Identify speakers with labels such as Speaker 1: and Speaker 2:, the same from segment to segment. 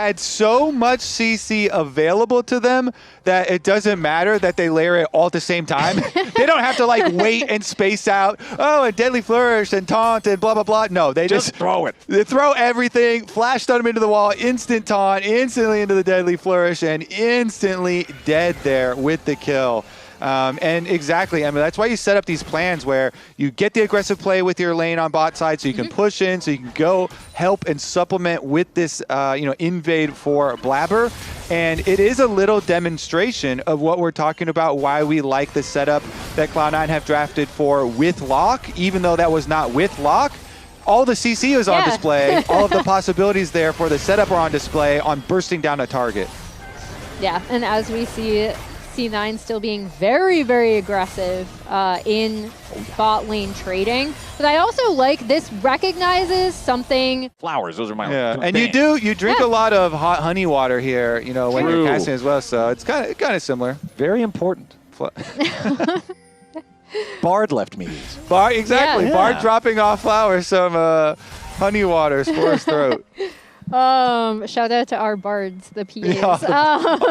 Speaker 1: had so much CC available to them that it doesn't matter that they layer it all at the same time. They don't have to like wait and space out, oh, and Deadly Flourish and Taunt and blah, blah, blah. No, they just
Speaker 2: throw it.
Speaker 1: They throw everything, flash stun them into the wall, instant Taunt, instantly into the Deadly Flourish, and instantly dead there with the kill. And exactly, I mean, that's why you set up these plans where you get the aggressive play with your lane on bot side so you can push in, so you can go help and supplement with this, invade for Blabber. And it is a little demonstration of what we're talking about, why we like the setup that Cloud9 have drafted for with Lock, even though that was not with Lock. All the CC is on display. All of the possibilities there for the setup are on display on bursting down a target.
Speaker 3: Yeah, and as we see C9 still being very, very aggressive in bot lane trading. But I also like this recognizes something.
Speaker 2: Flowers, those are my
Speaker 1: and you drink a lot of hot honey water here, when you're casting as well, so it's kind of similar.
Speaker 2: Very important. Bard left me these.
Speaker 1: Bard, exactly. Yeah. Bard dropping off flowers, some honey water for his throat.
Speaker 3: Shout out to our bards, the PAs.
Speaker 1: Yeah.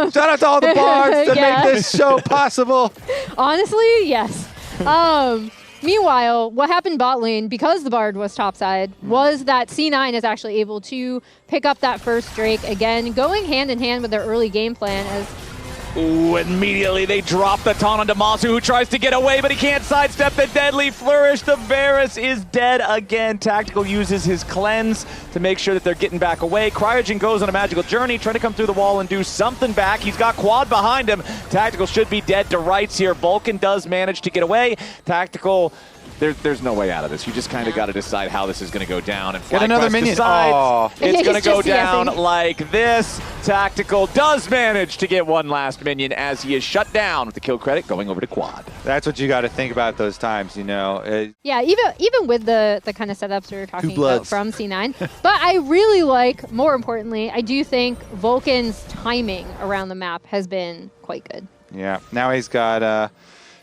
Speaker 1: Shout out to all the bards that make this show possible.
Speaker 3: Honestly, yes. Meanwhile, what happened bot lane, because the Bard was topside, was that C9 is actually able to pick up that first Drake, again, going hand in hand with their early game plan as...
Speaker 2: Ooh, immediately they drop the taunt on Damasu, who tries to get away, but he can't sidestep the Deadly Flourish. The Varus is dead again. Tactical uses his cleanse to make sure that they're getting back away. Cryogen goes on a magical journey, trying to come through the wall and do something back. He's got Quad behind him. Tactical should be dead to rights here. Vulcan does manage to get away. Tactical... There's no way out of this. You just kind of got to decide how this is going to go down. And
Speaker 1: get another minion.
Speaker 2: Decides it's going to go down like this. Tactical does manage to get one last minion as he is shut down with the kill credit going over to Quad.
Speaker 1: That's what you got to think about those times,
Speaker 3: Yeah, even with the kind of setups we were talking about from C9. But I really like, more importantly, I do think Vulcan's timing around the map has been quite good.
Speaker 1: Yeah, now he's got...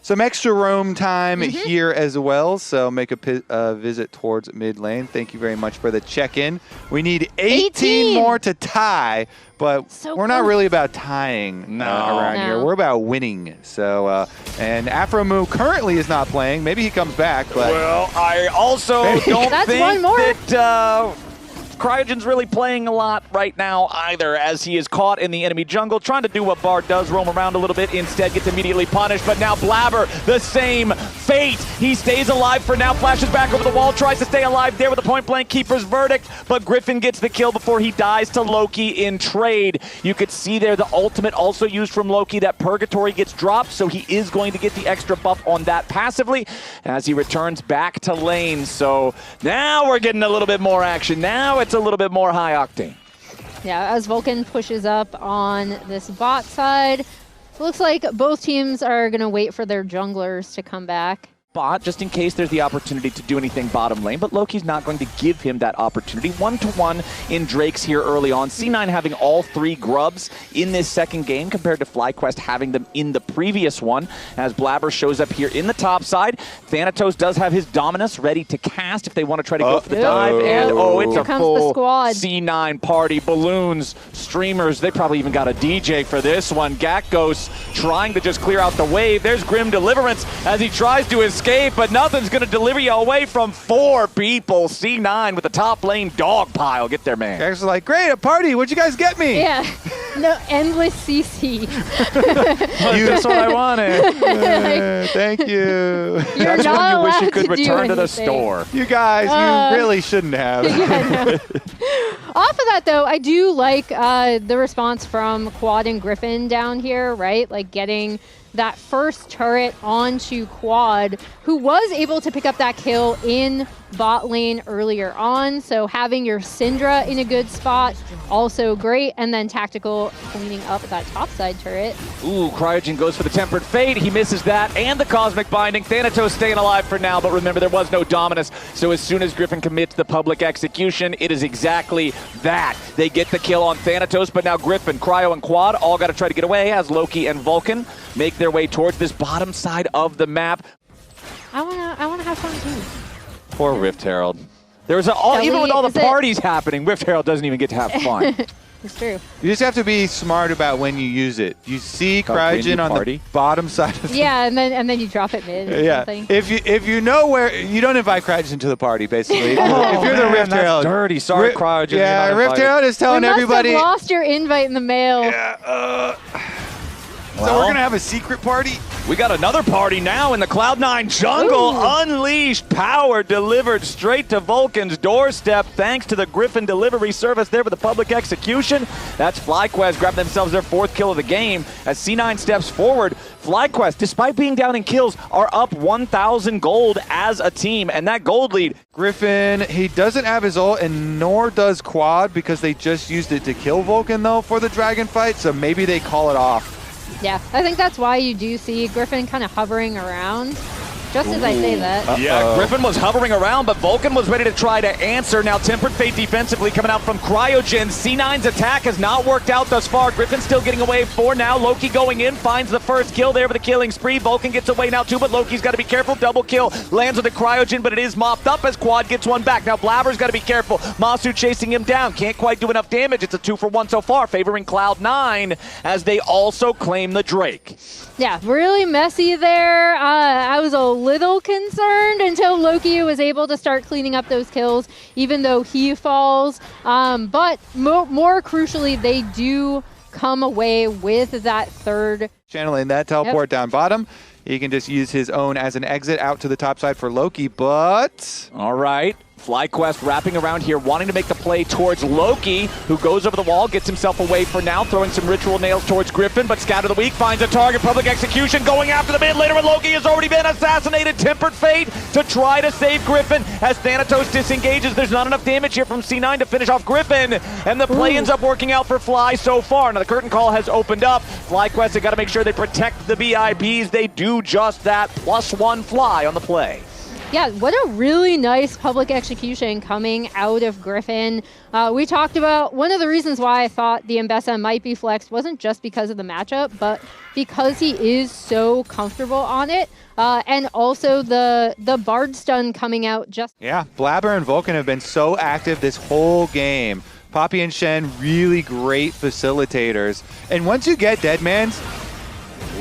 Speaker 1: some extra roam time here as well, so make a visit towards mid lane. Thank you very much for the check-in. We need 18 more to tie, but we're not really about tying around here. We're about winning. So, and Afromu currently is not playing. Maybe he comes back, but...
Speaker 2: Well, I also don't think that... Cryogen's really playing a lot right now either, as he is caught in the enemy jungle, trying to do what Bard does, roam around a little bit, instead gets immediately punished, but now Blabber, the same fate. He stays alive for now, flashes back over the wall, tries to stay alive there with a point-blank keeper's verdict, but Griffin gets the kill before he dies to Loki in trade. You could see there the ultimate also used from Loki, that Purgatory gets dropped, so he is going to get the extra buff on that passively as he returns back to lane. So now we're getting a little bit more action. Now it's a little bit more high octane.
Speaker 3: Yeah, as Vulcan pushes up on this bot side, looks like both teams are going to wait for their junglers to come back.
Speaker 2: Bot, just in case there's the opportunity to do anything bottom lane, but Loki's not going to give him that opportunity. 1-to-1 in Drakes here early on. C9 having all 3 grubs in this second game compared to FlyQuest having them in the previous one, as Blabber shows up here in the top side. Thanatos does have his Dominus ready to cast if they want to try to go for the dive, and it's a full C9 party. Balloons, streamers, they probably even got a DJ for this one. Gakgos trying to just clear out the wave. There's Grim Deliverance as he tries to escape, but nothing's going to deliver you away from 4 people. C9 with the top lane dog pile. Get there, man.
Speaker 1: Guys are like, great, a party. What'd you guys get me?
Speaker 3: Yeah. No, endless CC.
Speaker 2: That's what I wanted.
Speaker 1: Thank you.
Speaker 2: That's when you wish you could return to the store.
Speaker 1: You guys, you really shouldn't have.
Speaker 3: Off of that, though, I do like the response from Quad and Griffin down here, right? Like getting that first turret onto Quad, who was able to pick up that kill in bot lane earlier on. So having your Syndra in a good spot, also great. And then Tactical cleaning up that topside turret.
Speaker 2: Ooh, Cryogen goes for the Tempered Fate. He misses that and the Cosmic Binding. Thanatos staying alive for now, but remember, there was no Dominus. So as soon as Griffin commits the public execution, it is exactly that. They get the kill on Thanatos, but now Griffin, Cryo, and Quad all got to try to get away as Loki and Vulcan make their way towards this bottom side of the map.
Speaker 3: I wanna have fun too.
Speaker 2: Poor Rift Herald. There was even with all the parties happening, Rift Herald doesn't even get to have fun.
Speaker 3: It's true.
Speaker 1: You just have to be smart about when you use it. You see Cryogen on the bottom side of the
Speaker 3: and then you drop it mid or something.
Speaker 1: If you know where, you don't invite Cryogen to the party, basically. If you're the Rift Herald.
Speaker 2: Dirty. Sorry, Cryogen.
Speaker 1: Yeah, Rift Herald is telling everybody.
Speaker 3: You must have lost your invite in the mail.
Speaker 1: Yeah. So we're going to have a secret party?
Speaker 2: We got another party now in the Cloud9 jungle. Ooh. Unleashed power delivered straight to Vulcan's doorstep thanks to the Griffin delivery service there with the public execution. That's FlyQuest grabbing themselves their 4th kill of the game. As C9 steps forward, FlyQuest, despite being down in kills, are up 1,000 gold as a team, and that gold lead.
Speaker 1: Griffin, he doesn't have his ult, and nor does Quad, because they just used it to kill Vulcan, though, for the dragon fight, so maybe they call it off.
Speaker 3: Yeah, I think that's why you do see Griffin kind of hovering around. Just as I say that.
Speaker 2: Yeah, Griffin was hovering around, but Vulcan was ready to try to answer. Now Tempered Fate defensively coming out from Cryogen. C9's attack has not worked out thus far. Griffin still getting away for now. Loki going in, finds the first kill there with the killing spree. Vulcan gets away now too, but Loki's got to be careful. Double kill, lands with the Cryogen, but it is mopped up as Quad gets one back. Now Blabber's got to be careful. Masu chasing him down. Can't quite do enough damage. It's a 2-for-1 so far, favoring Cloud9 as they also claim the Drake.
Speaker 3: Yeah, really messy there. I was a little concerned until Loki was able to start cleaning up those kills, even though he falls. But more crucially, they do come away with that third.
Speaker 1: Channeling that teleport down bottom. He can just use his own as an exit out to the top side for Loki, but...
Speaker 2: All right. FlyQuest wrapping around here, wanting to make the play towards Loki, who goes over the wall, gets himself away for now, throwing some ritual nails towards Griffin, but Scout of the Week finds a target, public execution, going after the mid laner, and Loki has already been assassinated. Tempered Fate to try to save Griffin as Thanatos disengages. There's not enough damage here from C9 to finish off Griffin, and the play ends up working out for Fly so far. Now the curtain call has opened up. FlyQuest have got to make sure they protect the VIPs. They do just that. +1 Fly on the play.
Speaker 3: Yeah, what a really nice public execution coming out of Griffin. We talked about one of the reasons why I thought the Mbessa might be flexed wasn't just because of the matchup, but because he is so comfortable on it. And also the Bard stun coming out just...
Speaker 1: Yeah, Blabber and Vulcan have been so active this whole game. Poppy and Shen, really great facilitators. And once you get Deadmans...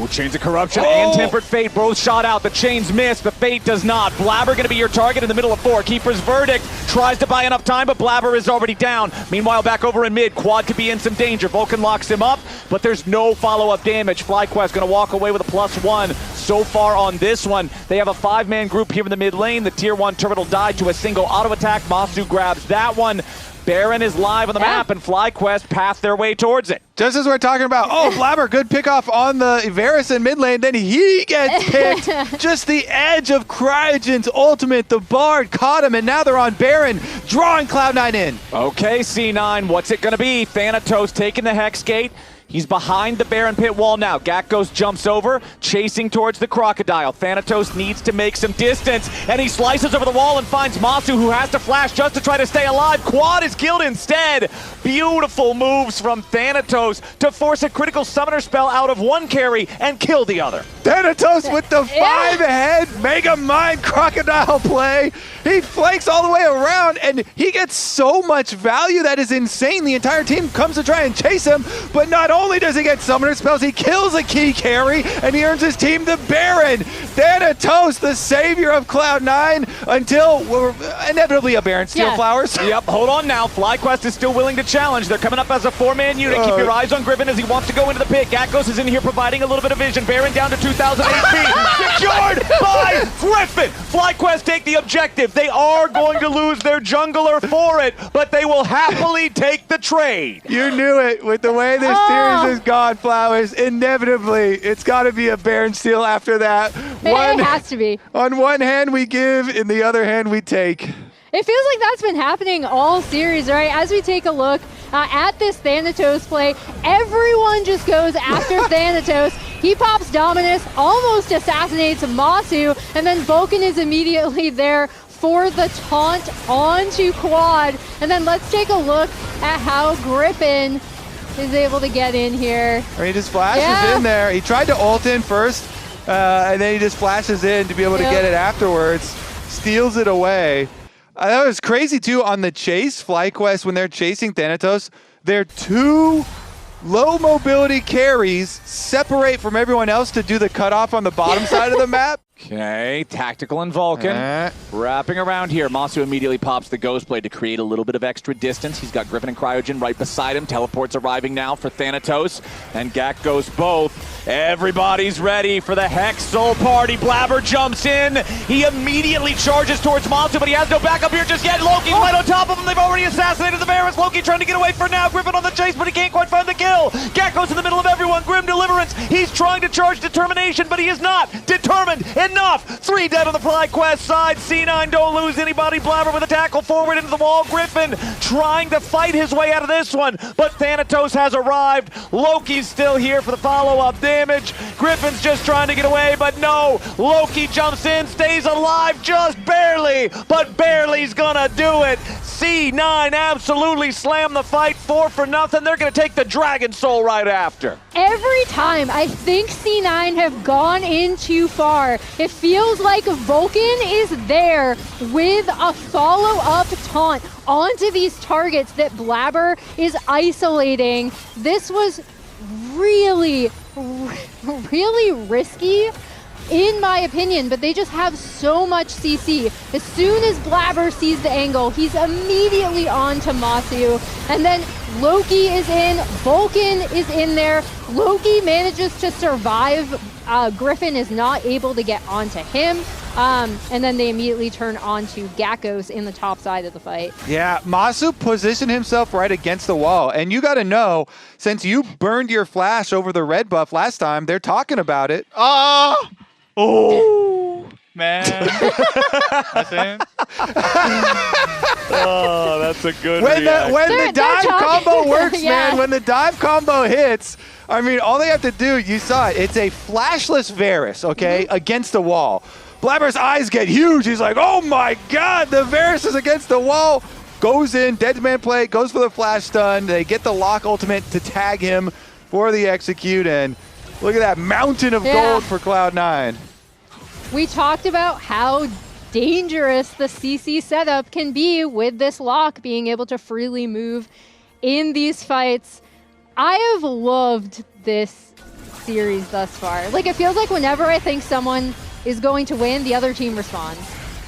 Speaker 2: Ooh, Chains of Corruption and Tempered Fate both shot out. The chains miss, but Fate does not. Blabber going to be your target in the middle of 4. Keeper's Verdict tries to buy enough time, but Blabber is already down. Meanwhile, back over in mid, Quad could be in some danger. Vulcan locks him up, but there's no follow-up damage. FlyQuest going to walk away with a +1 so far on this one. They have a 5-man group here in the mid lane. The Tier 1 turret will die to a single auto attack. Masu grabs that one. Baron is live on the map, and FlyQuest path their way towards it.
Speaker 1: Just as we're talking about, Blabber, good pickoff on the Varus in mid lane, then he gets picked. Just the edge of Cryogen's ultimate. The Bard caught him, and now they're on Baron, drawing Cloud9 in.
Speaker 2: Okay, C9, what's it going to be? Thanatos taking the Hex Gate. He's behind the Baron pit wall now. Gakgos jumps over, chasing towards the Crocodile. Thanatos needs to make some distance, and he slices over the wall and finds Masu, who has to flash just to try to stay alive. Quad is killed instead. Beautiful moves from Thanatos to force a critical summoner spell out of one carry and kill the other.
Speaker 1: Thanatos with the 5-head Mega Mind Crocodile play. He flanks all the way around, and he gets so much value that is insane. The entire team comes to try and chase him, but not only does he get summoner spells, he kills a key carry, and he earns his team the Baron. Thanatos, the savior of Cloud9, until we're inevitably a Baron Steel Flowers.
Speaker 2: Yep, hold on now. FlyQuest is still willing to challenge. They're coming up as a 4-man unit. Keep your eyes on Griffin as he wants to go into the pit. Gakgos is in here providing a little bit of vision. Baron down to 2,000 HP. Secured by Griffin. FlyQuest take the objective. They are going to lose their jungler for it, but they will happily take the trade.
Speaker 1: You knew it with the way this series has gone, Flowers. Inevitably, it's got to be a Baron Steel after that.
Speaker 3: It has to be.
Speaker 1: On one hand we give, in the other hand we take.
Speaker 3: It feels like that's been happening all series, right? As we take a look at this Thanatos play, everyone just goes after Thanatos. He pops Dominus, almost assassinates Masu, and then Vulcan is immediately there for the taunt onto Quad. And then let's take a look at how Griffin is able to get in here.
Speaker 1: He just flashes in there. He tried to ult in first, and then he just flashes in to be able to get it afterwards. Steals it away. That was crazy too on the chase. FlyQuest, when they're chasing Thanatos, their 2 low mobility carries separate from everyone else to do the cutoff on the bottom side of the map.
Speaker 2: Okay, Tactical and Vulcan wrapping around here. Masu immediately pops the Ghost Blade to create a little bit of extra distance. He's got Griffin and Cryogen right beside him. Teleports arriving now for Thanatos, and Gak goes both. Everybody's ready for the Hex Soul party. Blabber jumps in. He immediately charges towards Masu, but he has no backup here just yet. Loki's right on top of him. They've already assassinated the Varus. Loki trying to get away for now. Griffin on the chase, but he can't quite find the kill. Gak goes in the middle of everyone. Grim Deliverance. He's trying to charge Determination, but he is not determined enough. 3 dead on the FlyQuest side. C9 don't lose anybody. Blabber with a tackle forward into the wall. Griffin trying to fight his way out of this one, but Thanatos has arrived. Loki's still here for the follow-up damage. Griffin's just trying to get away, but no. Loki jumps in, stays alive just barely, but barely's gonna do it. C9 absolutely slammed the fight, 4 for nothing. They're gonna take the Dragon Soul right after.
Speaker 3: Every time I think C9 have gone in too far, it feels like Vulcan is there with a follow-up taunt onto these targets that Blabber is isolating. This was really risky, in my opinion, but they just have so much CC. As soon as Blabber sees the angle, he's immediately on to Masu, and then Loki is in, Vulcan is in there. Loki manages to survive. Griffin is not able to get onto him. And then they immediately turn on to Gakkos in the top side of the fight.
Speaker 1: Yeah, Masu positioned himself right against the wall. And you got to know, since you burned your flash over the red buff last time, they're talking about it.
Speaker 4: Oh, man. That's it.
Speaker 2: Oh, that's a good
Speaker 1: When
Speaker 2: reaction.
Speaker 1: the dive combo works,
Speaker 3: Yeah.
Speaker 1: man, when the dive combo hits, I mean, all they have to do, you saw it, it's a flashless Varus, okay, against the wall. Blabber's eyes get huge. He's like, oh my God, the Varus is against the wall. Goes in, deadman play, goes for the flash stun. They get the lock ultimate to tag him for the execute, and look at that mountain of gold for Cloud9.
Speaker 3: We talked about how dangerous the CC setup can be with this lock, being able to freely move in these fights. I have loved this series thus far. Like, it feels like whenever I think someone is going to win, the other team responds.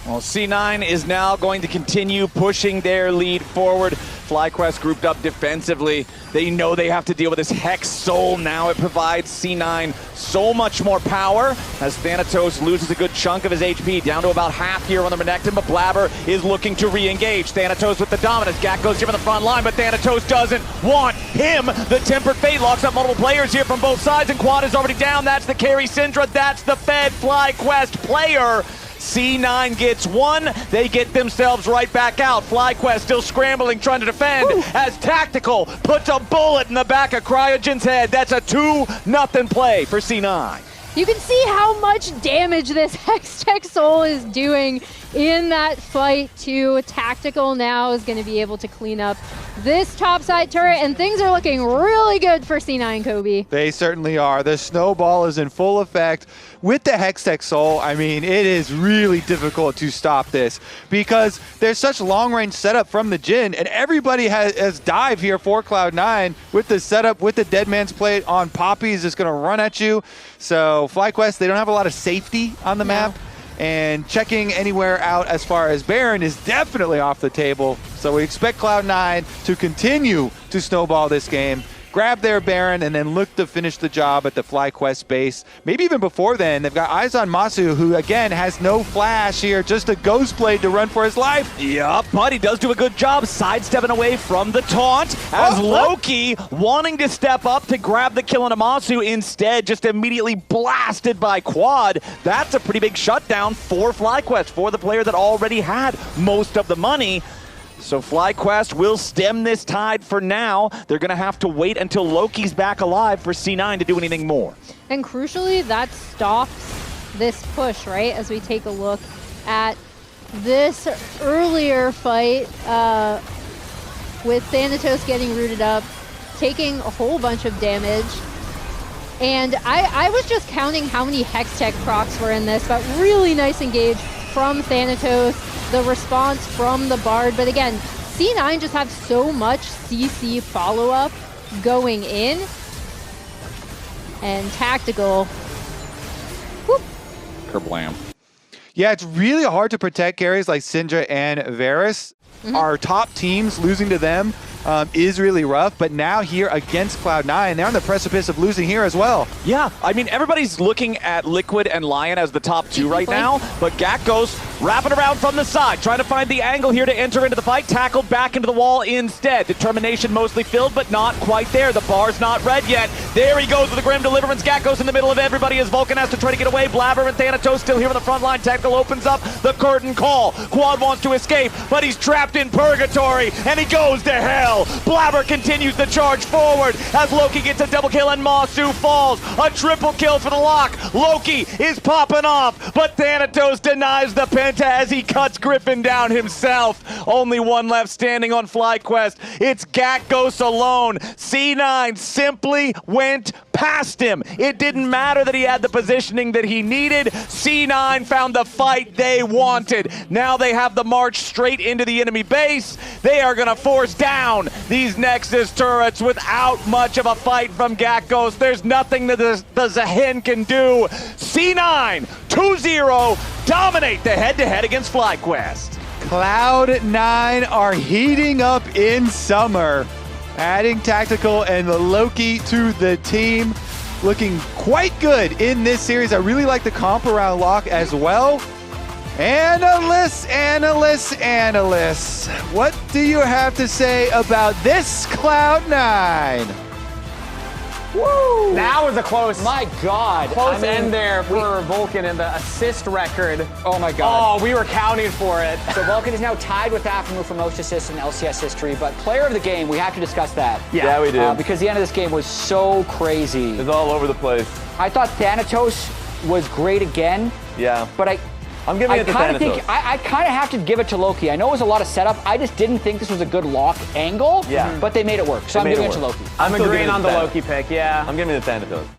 Speaker 2: Well, C9 is now going to continue pushing their lead forward. FlyQuest grouped up defensively. They know they have to deal with this Hex Soul now. It provides C9 so much more power as Thanatos loses a good chunk of his HP, down to about half here on the Renekton, but Blabber is looking to re-engage. Thanatos with the dominance. Gakkos here on the front line, but Thanatos doesn't want him. The Tempered Fate locks up multiple players here from both sides, and Quad is already down. That's the carry Syndra. That's the fed FlyQuest player. C9 gets one, they get themselves right back out. FlyQuest still scrambling, trying to defend as Tactical puts a bullet in the back of Cryogen's head. That's a 2-0 play for C9.
Speaker 3: You can see how much damage this Hextech Soul is doing in that fight too. Tactical now is going to be able to clean up this topside turret, and things are looking really good for C9, Kobe.
Speaker 1: They certainly are. The snowball is in full effect with the Hextech Soul. I mean, it is really difficult to stop this because there's such long-range setup from the Jhin, and everybody has dive here for Cloud9 with the setup, with the Dead Man's Plate on Poppy is just going to run at you. So FlyQuest, they don't have a lot of safety on the map. And checking anywhere out as far as Baron is definitely off the table. So we expect Cloud9 to continue to snowball this game, grab their Baron, and then look to finish the job at the FlyQuest base. Maybe even before then, they've got eyes on Masu, who again has no flash here, just a Ghost Blade to run for his life.
Speaker 2: Yup, but he does do a good job sidestepping away from the taunt as Loki wanting to step up to grab the kill on Amasu, instead just immediately blasted by Quad. That's a pretty big shutdown for FlyQuest, for the player that already had most of the money. So FlyQuest will stem this tide for now. They're going to have to wait until Loki's back alive for C9 to do anything more.
Speaker 3: And crucially, that stops this push, right? As we take a look at this earlier fight with Thanatos getting rooted up, taking a whole bunch of damage. And I was just counting how many Hextech procs were in this, but really nice engage from Thanatos, the response from the Bard. But again, C9 just have so much CC follow-up going in. And Tactical. Whoop.
Speaker 2: Kerblam.
Speaker 1: Yeah, it's really hard to protect carries like Syndra and Varus. Our top teams, losing to them is really rough, but now here against Cloud9, they're on the precipice of losing here as well.
Speaker 2: Yeah, I mean, everybody's looking at Liquid and LYON as the top two right now, but Gakgos wrapping around from the side, trying to find the angle here to enter into the fight, tackled back into the wall instead. Determination mostly filled, but not quite there. The bar's not red yet. There he goes with the Grim Deliverance. Gakgos in the middle of everybody as Vulcan has to try to get away. Blabber and Thanatos still here on the front line. Tactical opens up the curtain call. Quad wants to escape, but he's trapped in purgatory, and he goes to hell. Blabber continues to charge forward as Loki gets a double kill and Masu falls. A triple kill for the lock. Loki is popping off, but Thanatos denies the penta as he cuts Griffin down himself. Only one left standing on FlyQuest. It's Gakgos alone. C9 simply went past him. It didn't matter that he had the positioning that he needed. C9 found the fight they wanted. Now they have the march straight into the enemy base. They are going to force down these Nexus turrets without much of a fight from Gakgos. There's nothing that the Zahin can do. C9, 2-0, dominate the head-to-head against FlyQuest.
Speaker 1: Cloud9 are heating up in summer, adding Tactical and Loki to the team. Looking quite good in this series. I really like the comp around Locke as well. Analysts, what do you have to say about this Cloud9?
Speaker 5: Woo! That was a close.
Speaker 6: My God.
Speaker 5: Close end there for Vulcan and the assist record.
Speaker 6: Oh my God.
Speaker 5: Oh, we were counting for it.
Speaker 6: So Vulcan is now tied with Aphromoo for most assists in LCS history, but player of the game, we have to discuss that.
Speaker 5: Yeah,
Speaker 7: we do.
Speaker 6: Because the end of this game was so crazy.
Speaker 7: It's all over the place.
Speaker 6: I thought Thanatos was great again.
Speaker 7: Yeah.
Speaker 6: But
Speaker 7: I'm giving it to Thanatos.
Speaker 6: I kind of have to give it to Loki. I know it was a lot of setup. I just didn't think this was a good lock angle.
Speaker 7: Yeah.
Speaker 6: But they made it work. So I'm giving it to Loki.
Speaker 5: I'm agreeing on the Loki pick, yeah.
Speaker 7: I'm giving it to Thanatos.